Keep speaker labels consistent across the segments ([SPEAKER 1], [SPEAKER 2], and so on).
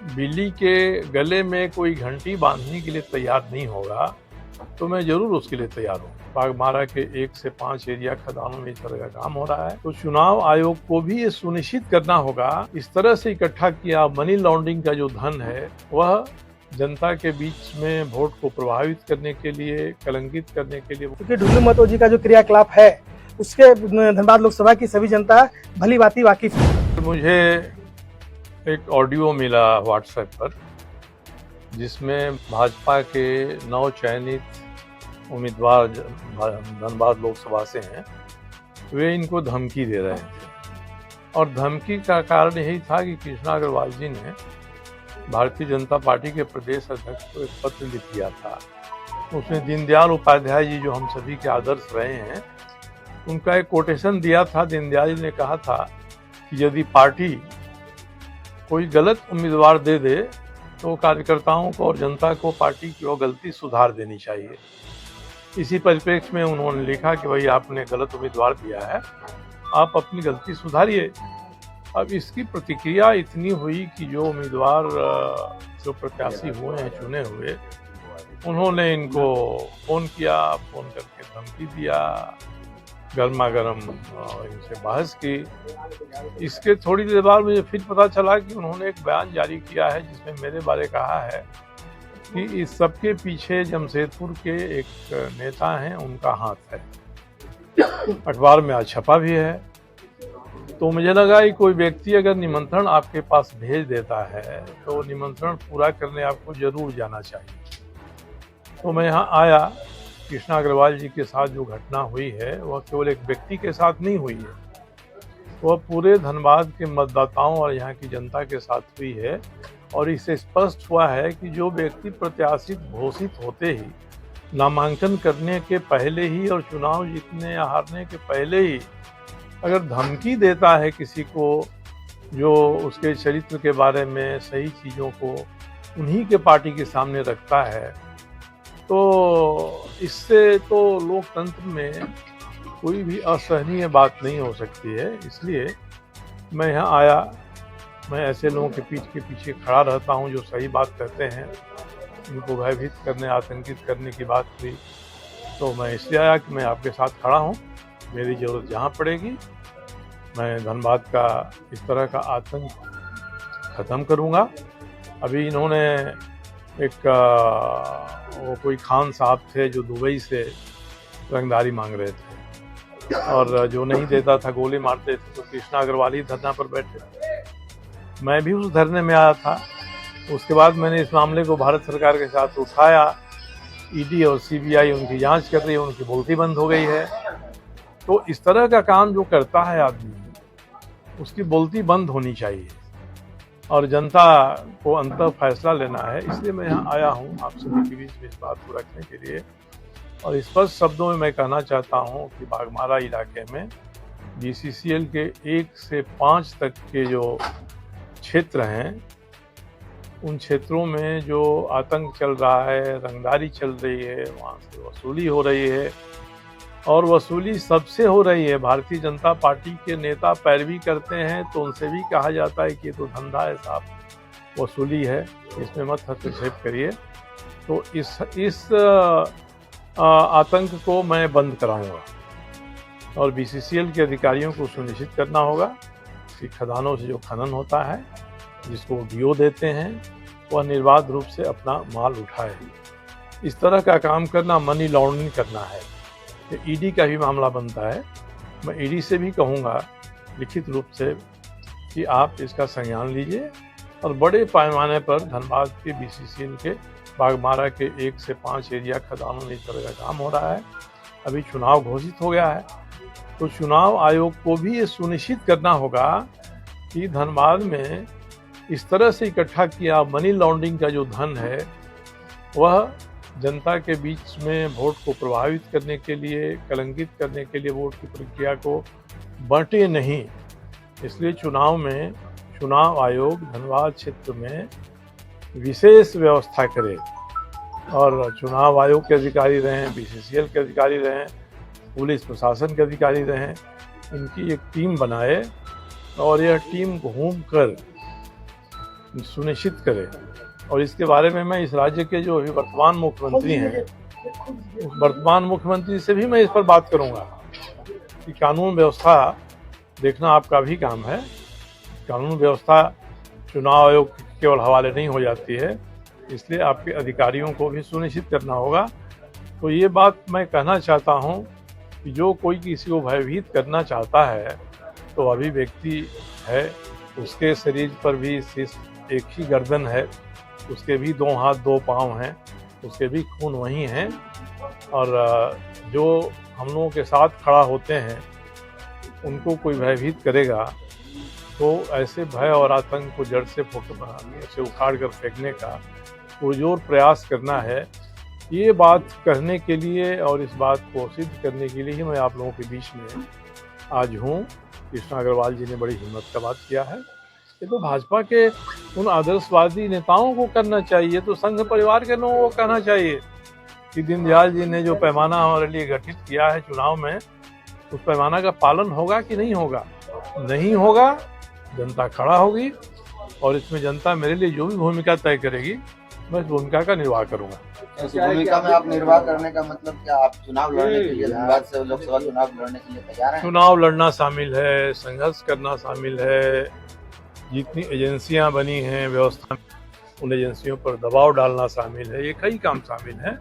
[SPEAKER 1] बिल्ली के गले में कोई घंटी बांधने के लिए तैयार नहीं होगा तो मैं जरूर उसके लिए तैयार हूँ। बाघमारा के 1 से 5 एरिया खदानों में इस तरह का काम हो रहा है, तो चुनाव आयोग को भी ये सुनिश्चित करना होगा इस तरह से इकट्ठा किया मनी लॉन्ड्रिंग का जो धन है वह जनता के बीच में वोट को प्रभावित करने के लिए, कलंकित करने के लिए।
[SPEAKER 2] क्योंकि ढुल्लू महतो जी का जो क्रियाकलाप है उसके धनबाद लोकसभा की सभी जनता भली भांति वाकिफ है।
[SPEAKER 1] मुझे एक ऑडियो मिला व्हाट्सएप पर जिसमें भाजपा के नव चयनित उम्मीदवार धनबाद लोकसभा से हैं, वे इनको धमकी दे रहे थे और धमकी का कारण यही था कि कृष्णा अग्रवाल जी ने भारतीय जनता पार्टी के प्रदेश अध्यक्ष को एक पत्र लिख दिया था। उसमें दीनदयाल उपाध्याय जी जो हम सभी के आदर्श रहे हैं उनका एक कोटेशन दिया था। दीनदयाल जी ने कहा था कि यदि पार्टी कोई गलत उम्मीदवार दे दे तो कार्यकर्ताओं को और जनता को पार्टी की वो गलती सुधार देनी चाहिए। इसी परिप्रेक्ष्य में उन्होंने लिखा कि भाई आपने गलत उम्मीदवार दिया है, आप अपनी गलती सुधारिए। अब इसकी प्रतिक्रिया इतनी हुई कि जो उम्मीदवार जो प्रत्याशी हुए हैं चुने हुए, उन्होंने इनको फ़ोन किया, फ़ोन करके धमकी दिया, गर्मा गर्म इनसे बहस की। इसके थोड़ी देर बाद मुझे फिर पता चला कि उन्होंने एक बयान जारी किया है जिसमें मेरे बारे कहा है कि इस सबके पीछे जमशेदपुर के एक नेता हैं, उनका हाथ है। अखबार में आज छपा भी है। तो मुझे लगा कि कोई व्यक्ति अगर निमंत्रण आपके पास भेज देता है तो निमंत्रण पूरा करने आपको जरूर जाना चाहिए। तो मैं यहाँ आया। कृष्णा अग्रवाल जी के साथ जो घटना हुई है वह केवल एक व्यक्ति के साथ नहीं हुई है, वह पूरे धनबाद के मतदाताओं और यहाँ की जनता के साथ हुई है। और इससे स्पष्ट हुआ है कि जो व्यक्ति प्रत्याशित घोषित होते ही, नामांकन करने के पहले ही और चुनाव जीतने या हारने के पहले ही अगर धमकी देता है किसी को जो उसके चरित्र के बारे में सही चीज़ों को उन्हीं के पार्टी के सामने रखता है, तो इससे तो लोकतंत्र में कोई भी असहनीय बात नहीं हो सकती है। इसलिए मैं यहाँ आया। मैं ऐसे लोगों के पीठ के पीछे खड़ा रहता हूँ जो सही बात कहते हैं। इनको भयभीत करने, आतंकित करने की बात हुई तो मैं इसलिए आया कि मैं आपके साथ खड़ा हूँ। मेरी ज़रूरत जहाँ पड़ेगी मैं धनबाद का इस तरह का आतंक ख़त्म करूँगा। अभी इन्होंने एक वो कोई खान साहब थे जो दुबई से रंगदारी मांग रहे थे और जो नहीं देता था गोली मारते थे, तो कृष्णा अग्रवाल ही धरना पर बैठे। मैं भी उस धरने में आया था। उसके बाद मैंने इस मामले को भारत सरकार के साथ उठाया। ईडी और सीबीआई उनकी जांच कर रही है, उनकी बोलती बंद हो गई है। तो इस तरह का काम जो करता है आदमी, उसकी बोलती बंद होनी चाहिए और जनता को अंततः फैसला लेना है। इसलिए मैं यहाँ आया हूँ आप सभी के बीच में इस बात को रखने के लिए। और स्पष्ट शब्दों में मैं कहना चाहता हूँ कि बाघमारा इलाके में बीसीसीएल के 1 से 5 तक के जो क्षेत्र हैं, उन क्षेत्रों में जो आतंक चल रहा है, रंगदारी चल रही है, वहाँ से वसूली हो रही है और वसूली सबसे हो रही है। भारतीय जनता पार्टी के नेता पैरवी करते हैं तो उनसे भी कहा जाता है कि ये तो धंधा है साहब, वसूली है, इसमें मत हस्तक्षेप करिए। तो इस आतंक को मैं बंद कराऊंगा और बीसीसीएल के अधिकारियों को सुनिश्चित करना होगा कि खदानों से जो खनन होता है, जिसको डीओ देते हैं, वह निर्बाध रूप से अपना माल उठाए। इस तरह का काम करना मनी लॉन्ड्रिंग करना है। ईडी का भी मामला बनता है। मैं ईडी से भी कहूँगा लिखित रूप से कि आप इसका संज्ञान लीजिए और बड़े पैमाने पर धनबाद के बीसीसीएल के बाघमारा के 1 से 5 एरिया खदानों में इस तरह का काम हो रहा है। अभी चुनाव घोषित हो गया है, तो चुनाव आयोग को भी ये सुनिश्चित करना होगा कि धनबाद में इस तरह से इकट्ठा किया मनी लॉन्ड्रिंग का जो धन है वह जनता के बीच में वोट को प्रभावित करने के लिए, कलंकित करने के लिए वोट की प्रक्रिया को बांटे नहीं। इसलिए चुनाव आयोग धनबाद क्षेत्र में विशेष व्यवस्था करे और चुनाव आयोग के अधिकारी रहें, बीसीसीएल के अधिकारी रहें, पुलिस प्रशासन के अधिकारी रहें, इनकी एक टीम बनाए और यह टीम घूम कर सुनिश्चित करे। और इसके बारे में मैं इस राज्य के जो अभी वर्तमान मुख्यमंत्री हैं, उस वर्तमान मुख्यमंत्री से भी मैं इस पर बात करूंगा कि कानून व्यवस्था देखना आपका भी काम है। कानून व्यवस्था चुनाव आयोग के केवल हवाले नहीं हो जाती है, इसलिए आपके अधिकारियों को भी सुनिश्चित करना होगा। तो ये बात मैं कहना चाहता हूँ कि जो कोई किसी को भयभीत करना चाहता है तो अभिव्यक्ति है, उसके शरीर पर भी सिर्फ एक ही गर्दन है, उसके भी 2 हाथ 2 पाँव हैं, उसके भी खून वही हैं। और जो हम लोगों के साथ खड़ा होते हैं उनको कोई भयभीत करेगा तो ऐसे भय और आतंक को जड़ से उखाड़ कर फेंकने का पुरजोर प्रयास करना है। ये बात कहने के लिए और इस बात को सिद्ध करने के लिए ही मैं आप लोगों के बीच में आज हूँ। कृष्णा अग्रवाल जी ने बड़ी हिम्मत का बात किया है। ये तो भाजपा के उन आदर्शवादी नेताओं को करना चाहिए, तो संघ परिवार के लोगों को कहना चाहिए कि दीनदयाल जी ने जो पैमाना हमारे लिए गठित किया है चुनाव में, उस पैमाना का पालन होगा कि नहीं होगा। नहीं होगा, जनता खड़ा होगी और इसमें जनता मेरे लिए जो भी भूमिका तय करेगी मैं इस भूमिका का निर्वाह करूंगा।
[SPEAKER 3] इस भूमिका में आप निर्वाह करने का मतलब क्या, आप चुनाव लड़ने के लिए धनबाद से लोकसभा चुनाव लड़ने के लिए तैयार हैं?
[SPEAKER 1] चुनाव लड़ना शामिल है, संघर्ष करना शामिल है, जितनी एजेंसियां बनी हैं व्यवस्था में उन एजेंसियों पर दबाव डालना शामिल है, ये कई काम शामिल हैं।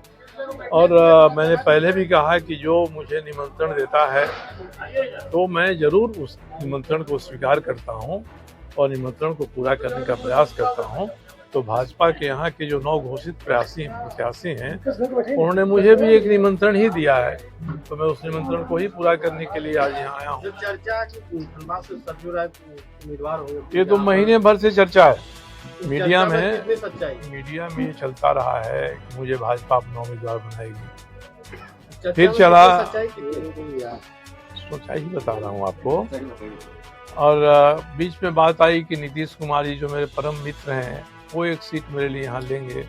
[SPEAKER 1] और मैंने पहले भी कहा कि जो मुझे निमंत्रण देता है तो मैं जरूर उस निमंत्रण को स्वीकार करता हूं और निमंत्रण को पूरा करने का प्रयास करता हूं। तो भाजपा के यहाँ के जो 9 घोषित प्रत्याशी हैं उन्होंने मुझे भी एक निमंत्रण ही दिया है, तो मैं उस निमंत्रण को ही पूरा करने के लिए आज यहाँ आया हूँ। ये तो महीने भर से चर्चा है मीडिया में चलता रहा है कि मुझे भाजपा अपना उम्मीदवार बनाएगी। फिर चला, सच्चाई ही बता रहा हूँ आपको। और बीच में बात आई कि नीतीश कुमार जी जो मेरे परम मित्र हैं वो एक सीट मेरे लिए यहाँ लेंगे।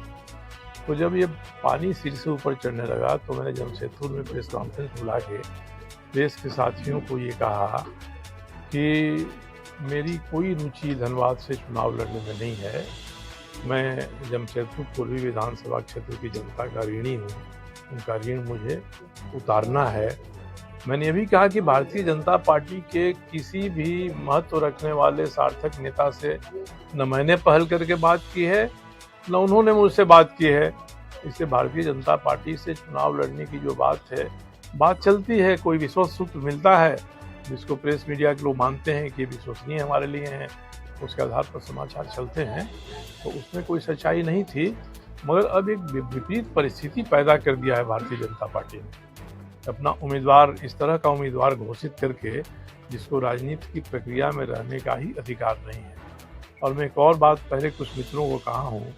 [SPEAKER 1] तो जब ये पानी सिर से ऊपर चढ़ने लगा तो मैंने जमशेदपुर में प्रेस कॉन्फ्रेंस बुला के प्रेस के साथियों को ये कहा कि मेरी कोई रुचि धनबाद से चुनाव लड़ने में नहीं है। मैं जमशेदपुर पूर्वी विधानसभा क्षेत्र की जनता का ऋणी हूँ, उनका ऋण मुझे उतारना है। मैंने ये भी कहा कि भारतीय जनता पार्टी के किसी भी महत्व रखने वाले सार्थक नेता से न मैंने पहल करके बात की है न उन्होंने मुझसे बात की है। इससे भारतीय जनता पार्टी से चुनाव लड़ने की जो बात है, बात चलती है, कोई विश्वास सूत्र मिलता है जिसको प्रेस मीडिया के लोग मानते हैं कि विश्वसनीय हमारे लिए हैं, उसके आधार पर समाचार चलते हैं, तो उसमें कोई सच्चाई नहीं थी। मगर अब एक विपरीत परिस्थिति पैदा कर दिया है भारतीय जनता पार्टी ने, अपना उम्मीदवार इस तरह का उम्मीदवार घोषित करके जिसको राजनीति की प्रक्रिया में रहने का ही अधिकार नहीं है। और मैं एक और बात पहले कुछ मित्रों को कहा हूँ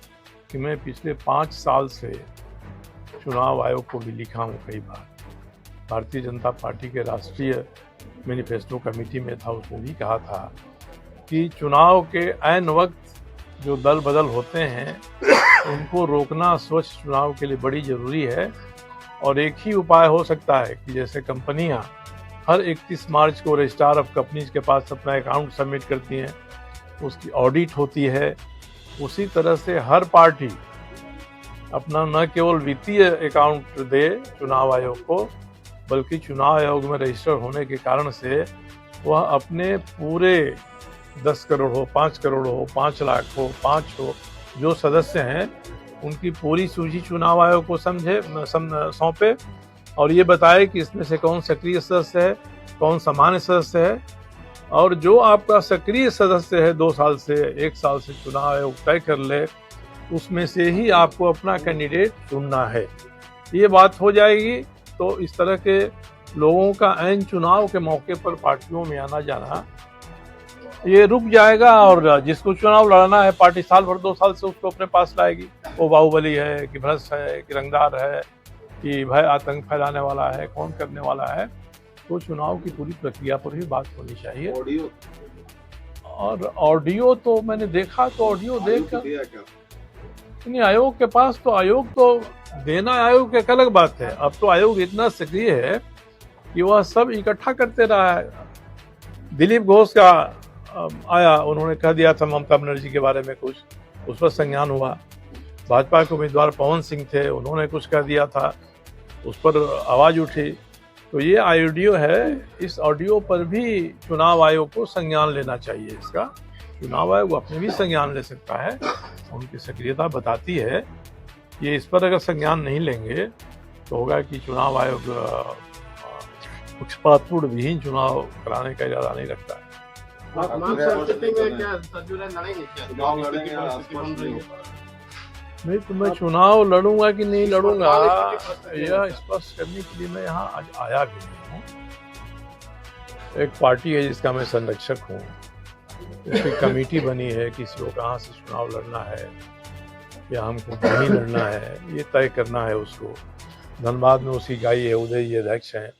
[SPEAKER 1] कि मैं पिछले 5 साल से चुनाव आयोग को भी लिखा हूँ कई बार। भारतीय जनता पार्टी के राष्ट्रीय मैनिफेस्टो कमेटी में था, उसमें भी कहा था कि चुनाव के ऐन वक्त जो दल बदल होते हैं उनको रोकना स्वच्छ चुनाव के लिए बड़ी ज़रूरी है। और एक ही उपाय हो सकता है कि जैसे कंपनियां हर 31 मार्च को रजिस्ट्रार ऑफ कंपनीज के पास अपना अकाउंट सबमिट करती हैं, उसकी ऑडिट होती है, उसी तरह से हर पार्टी अपना न केवल वित्तीय अकाउंट दे चुनाव आयोग को, बल्कि चुनाव आयोग में रजिस्टर होने के कारण से वह अपने पूरे 10 करोड़ हो, 5 करोड़ हो, 5 लाख हो, 5 हो, जो सदस्य हैं उनकी पूरी सूची चुनाव आयोग को सौंपे और ये बताए कि इसमें से कौन सक्रिय सदस्य है, कौन सामान्य सदस्य है। और जो आपका सक्रिय सदस्य है 2 साल से 1 साल से चुनाव आयोग तय कर ले, उसमें से ही आपको अपना कैंडिडेट चुनना है। ये बात हो जाएगी तो इस तरह के लोगों का ऐन चुनाव के मौके पर पार्टियों में आना जाना ये रुक जाएगा। और जिसको चुनाव लड़ना है पार्टी साल भर 2 साल से उसको अपने पास लाएगी। वो बाहुबली है कि भ्रष्ट है कि रंगदार है कि भय आतंक फैलाने वाला है, कौन करने वाला है। तो चुनाव की पूरी प्रक्रिया पर भी बात होनी चाहिए। और ऑडियो तो मैंने देखा, तो ऑडियो देखकर नहीं, आयोग के पास तो आयोग तो देना आयोग की एक अलग बात है। अब तो आयोग इतना सक्रिय है कि वह सब इकट्ठा करते रहा है। दिलीप घोष का आया, उन्होंने कह दिया था ममता बनर्जी के बारे में कुछ, उस पर संज्ञान हुआ। भाजपा के उम्मीदवार पवन सिंह थे, उन्होंने कुछ कर दिया था, उस पर आवाज़ उठी। तो ये ऑडियो है, इस ऑडियो पर भी चुनाव आयोग को संज्ञान लेना चाहिए। इसका चुनाव आयोग अपने भी संज्ञान ले सकता है, उनकी सक्रियता बताती है। ये इस पर अगर संज्ञान नहीं लेंगे तो होगा कि चुनाव आयोग पक्षपातपूर्ण विहीन चुनाव कराने का इरादा नहीं रखता है। नहीं तो मैं चुनाव लड़ूंगा कि नहीं लड़ूंगा यह स्पष्ट करने के लिए मैं यहाँ आज आया भी नहीं हूँ। एक पार्टी है जिसका मैं संरक्षक हूँ, उसकी कमेटी बनी है, किसी को कहाँ से चुनाव लड़ना है या हमको नहीं लड़ना है ये तय करना है उसको। धनबाद में उसकी गाई है, उदय जी अध्यक्ष हैं,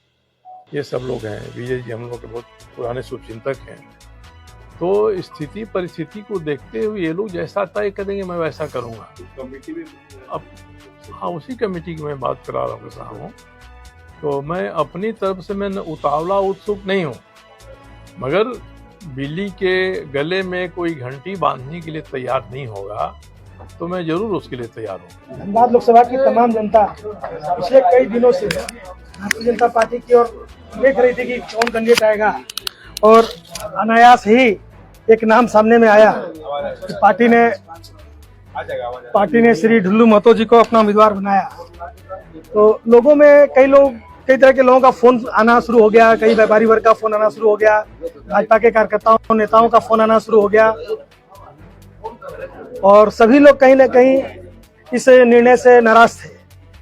[SPEAKER 1] ये सब लोग हैं, विजय जी हम लोग के बहुत पुराने शुभचिंतक हैं। तो स्थिति परिस्थिति को देखते हुए ये लोग जैसा तय करेंगे मैं वैसा करूँगा। अब हाँ, उसी कमेटी की मैं बात करा रहा हूँ साहब हूँ। तो मैं अपनी तरफ से मैं उतावला उत्सुक नहीं हूँ, मगर बिल्ली के गले में कोई घंटी बांधने के लिए तैयार नहीं होगा तो मैं जरूर उसके लिए तैयार हूँ।
[SPEAKER 2] धनबाद लोकसभा की तमाम जनता पिछले कई दिनों से भारतीय जनता पार्टी की ओर देख रही थी कि कौन कैंडिडेट आएगा, और अनायास ही एक नाम सामने में आया कि पार्टी ने श्री ढुल्लू महतो जी को अपना उम्मीदवार बनाया। तो लोगों में कई तरह के लोगों का फोन आना शुरू हो गया, कई व्यापारी वर्ग का फोन आना शुरू हो गया, भाजपा के कार्यकर्ताओं नेताओं का फोन आना शुरू हो गया, और सभी लोग कहीं ना कहीं इस निर्णय से नाराज थे,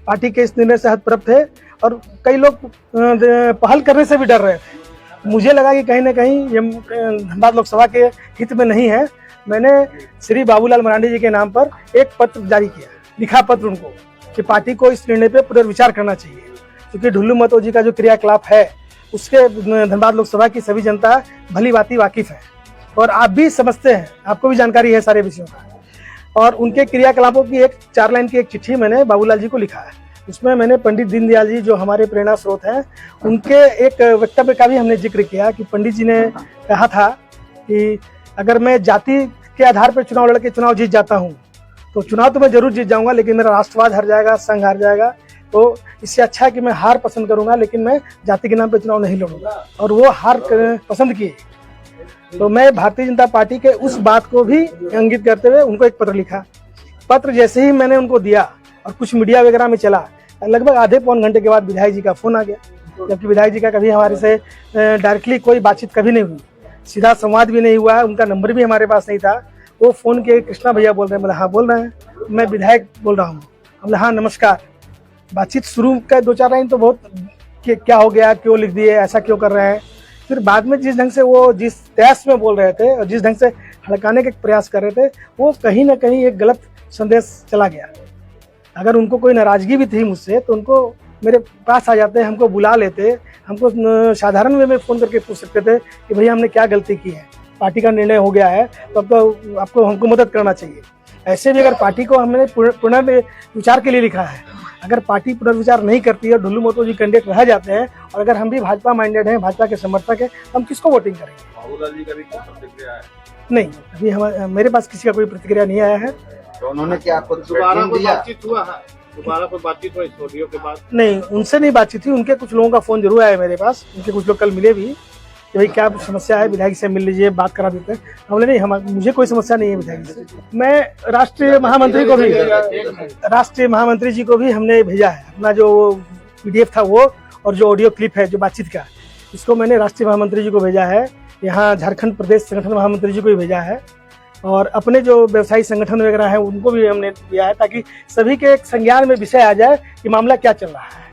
[SPEAKER 2] पार्टी के इस निर्णय से हतप्रभ थे, और कई लोग पहल करने से भी डर रहे थे। मुझे लगा कि कहीं ना कहीं ये धनबाद लोकसभा के हित में नहीं है। मैंने श्री बाबूलाल मरांडी जी के नाम पर एक पत्र जारी किया, लिखा पत्र उनको कि पार्टी को इस निर्णय पर पुनर्विचार करना चाहिए, क्योंकि ढुल्लू महतो जी का जो क्रियाकलाप है उसके धनबाद लोकसभा की सभी जनता भली भांति वाकिफ है, और आप भी समझते हैं, आपको भी जानकारी है सारे विषयों का। और उनके क्रियाकलापों की 4 लाइन की एक चिट्ठी मैंने बाबूलाल जी को लिखा है। उसमें मैंने पंडित दीनदयाल जी जो हमारे प्रेरणा स्रोत हैं उनके एक वक्तव्य का भी हमने जिक्र किया कि पंडित जी ने कहा था कि अगर मैं जाति के आधार पर चुनाव लड़के चुनाव जीत जाता हूं तो चुनाव तो मैं जरूर जीत जाऊंगा, लेकिन मेरा राष्ट्रवाद हार जाएगा, संघ हार जाएगा। तो इससे अच्छा है कि मैं हार पसंद करूंगा, लेकिन मैं जाति के नाम पर चुनाव नहीं लड़ूंगा, और वो हार पसंद किए। तो मैं भारतीय जनता पार्टी के उस बात को भी इंगित करते हुए उनको एक पत्र लिखा। पत्र जैसे ही मैंने उनको दिया और कुछ मीडिया वगैरह में चला, लगभग आधे पौन घंटे के बाद विधायक जी का फोन आ गया, जबकि विधायक जी का कभी हमारे से डायरेक्टली कोई बातचीत कभी नहीं हुई, सीधा संवाद भी नहीं हुआ, उनका नंबर भी हमारे पास नहीं था। वो फोन के कृष्णा भैया बोल रहे हैं, बोला हाँ बोल रहे हैं, मैं विधायक बोल रहा हूँ। हमने हाँ नमस्कार। बातचीत शुरू का 2-4 लाइन तो बहुत क्या हो गया, क्यों लिख दिए, ऐसा क्यों कर रहे हैं। फिर बाद में जिस ढंग से वो जिस तैस में बोल रहे थे और जिस ढंग से हड़काने के प्रयास कर रहे थे, वो कहीं ना कहीं एक गलत संदेश चला गया। अगर उनको कोई नाराजगी भी थी मुझसे तो उनको मेरे पास आ जाते, हमको बुला लेते, हमको साधारण वे में फ़ोन करके पूछ सकते थे कि भैया हमने क्या गलती की है, पार्टी का निर्णय हो गया है तो अब तो आपको हमको मदद करना चाहिए। ऐसे भी अगर पार्टी को हमने पुनर्विचार के लिए लिखा है, अगर पार्टी पुनर्विचार नहीं करती है, ढुल्लू महतो जी कैंडिडेट रह जाते हैं, और अगर हम भी भाजपा माइंडेड हैं, भाजपा के समर्थक हैं, हम किसको वोटिंग करेंगे?
[SPEAKER 3] बाबूलाल जी का भी प्रतिक्रिया है?
[SPEAKER 2] नहीं, अभी मेरे पास किसी का कोई प्रतिक्रिया नहीं आया है।
[SPEAKER 3] तो उन्होंने क्या आपको
[SPEAKER 4] दोबारा कोई बातचीत हुआ है? दोबारा कोई बातचीत हुई इस ऑडियो के बाद?
[SPEAKER 2] नहीं, उनसे नहीं बातचीत हुई। उनके कुछ लोगों का फोन जरूर आया मेरे पास, उनके कुछ लोग कल मिले भी कि भाई क्या समस्या है, विधायक से मिल लीजिए, बात करा देते हैं। हमने नहीं, मुझे कोई समस्या नहीं है विधायक से। मैं राष्ट्रीय महामंत्री जी को भी हमने भेजा है, अपना जो PDF था वो और जो ऑडियो क्लिप है जो बातचीत का, इसको मैंने राष्ट्रीय महामंत्री जी को भेजा है, यहाँ झारखंड प्रदेश संगठन महामंत्री जी को भी भेजा है, और अपने जो व्यवसायी संगठन वगैरह है उनको भी हमने दिया है, ताकि सभी के एक संज्ञान में विषय आ जाए कि मामला क्या चल रहा है।